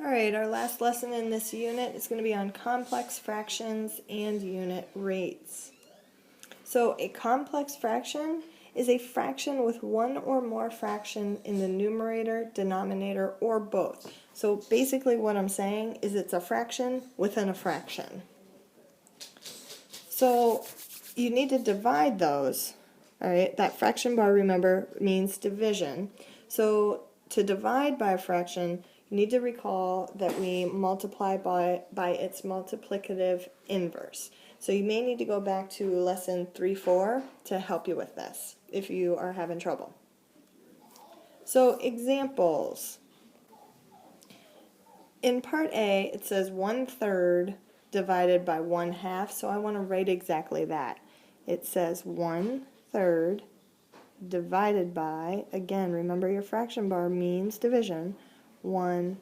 Alright, our last lesson in this unit is going to be on complex fractions and unit rates. So a complex fraction is a fraction with one or more fraction in the numerator, denominator, or both. So basically what I'm saying is it's a fraction within a fraction. So you need to divide those. Alright, that fraction bar, remember, means division. So to divide by a fraction, you need to recall that we multiply by its multiplicative inverse. So you may need to go back to lesson 3-4 to help you with this if you are having trouble. So examples. In part A, it says 1/3 divided by 1/2, so I want to write exactly that. It says 1/3 divided by, again, remember your fraction bar means division, 1/2.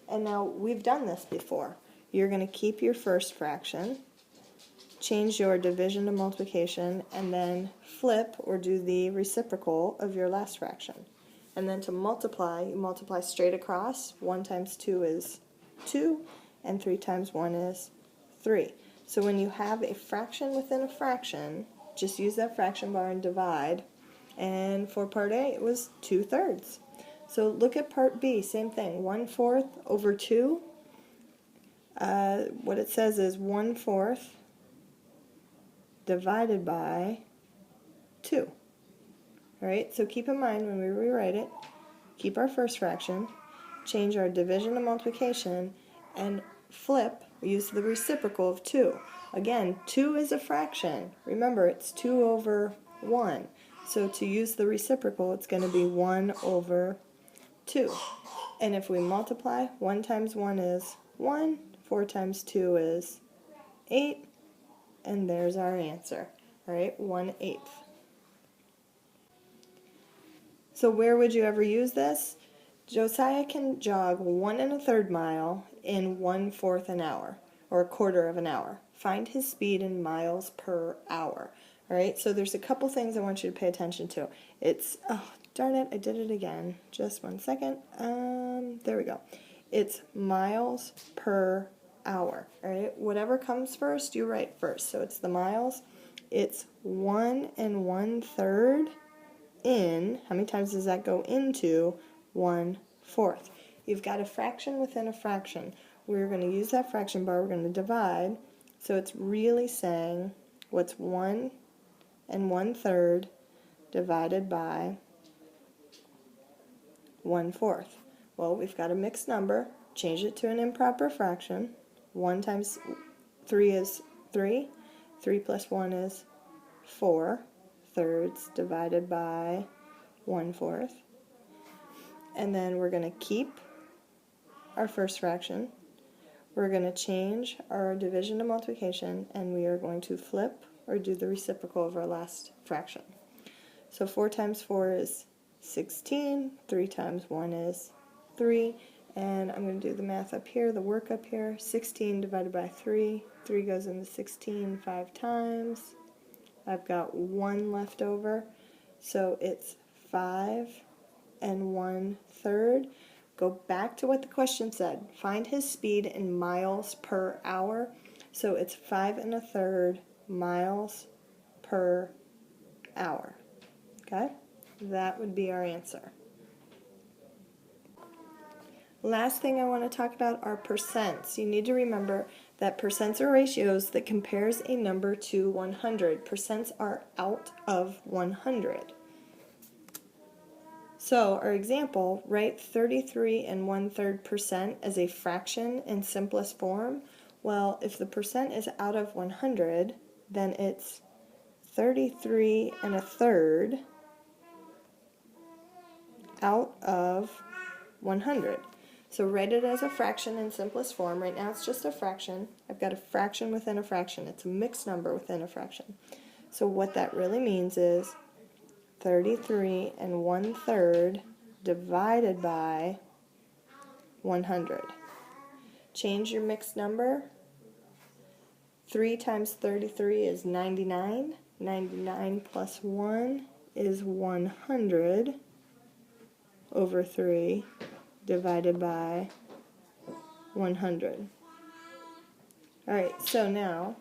And now we've done this before. You're going to keep your first fraction, change your division to multiplication, and then flip or do the reciprocal of your last fraction. And then to multiply, you multiply straight across. 1 times 2 is 2, and 3 times 1 is 3. So when you have a fraction within a fraction, just use that fraction bar and divide. And for part A, it was 2/3. So look at part B, same thing, 1/4 over 2. What it says is 1/4 divided by 2. Alright, so keep in mind when we rewrite it, keep our first fraction, change our division to multiplication, and flip, use the reciprocal of 2. Again, 2 is a fraction. Remember, it's 2 over 1. So to use the reciprocal, it's going to be 1 over 2. And if we multiply, 1 times 1 is 1, 4 times 2 is 8, and there's our answer. Alright, 1/8. So where would you ever use this? Josiah can jog 1 1/3 mile in 1/4 an hour, or 1/4 of an hour. Find his speed in miles per hour. Alright, so there's a couple things I want you to pay attention to. It's, oh, darn it, I did it again. Just 1 second. There we go. It's miles per hour. Alright, whatever comes first, you write first. So it's the miles. It's 1 1/3 in, how many times does that go into 1/4? You've got a fraction within a fraction. We're going to use that fraction bar, we're going to divide, so it's really saying what's 1 1/3 divided by 1/4. Well, we've got a mixed number, change it to an improper fraction. 1 times 3 is 3, 3 plus 1 is 4. Thirds divided by 1/4. And then we're going to keep our first fraction. We're going to change our division to multiplication, and we are going to flip or do the reciprocal of our last fraction. So 4 times 4 is 16, 3 times 1 is 3, and I'm going to do the math up here, the work up here. 16 divided by 3, 3 goes into 16 5 times. I've got 1 left over, so it's 5 1/3. Go back to what the question said. Find his speed in miles per hour. So it's 5 1/3 miles per hour. Okay? That would be our answer. Last thing I want to talk about are percents. You need to remember that percents are ratios that compares a number to 100. Percents are out of 100. So our example, write 33 1/3% as a fraction in simplest form. Well, if the percent is out of 100, then it's 33 1/3 out of 100. So write it as a fraction in simplest form. Right now it's just a fraction. I've got a fraction within a fraction. It's a mixed number within a fraction. So what that really means is 33 1/3 divided by 100. Change your mixed number. 3 times 33 is 99. 99 plus 1 is 100 over 3 divided by 100. Alright, so now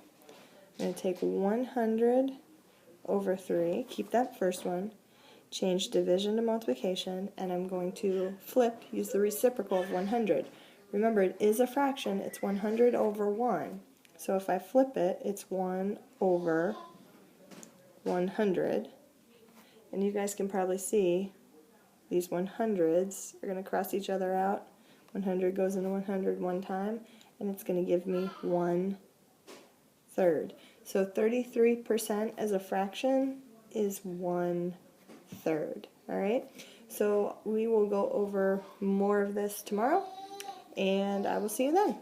I'm going to take 100 over 3, keep that first one, change division to multiplication, and I'm going to flip, use the reciprocal of 100. Remember, it is a fraction, it's 100 over 1. So if I flip it, it's 1 over 100. And you guys can probably see these 100s are going to cross each other out. 100 goes into 100 one time, and it's going to give me 1/3. So 33% as a fraction is 1/3. Alright, so we will go over more of this tomorrow, and I will see you then.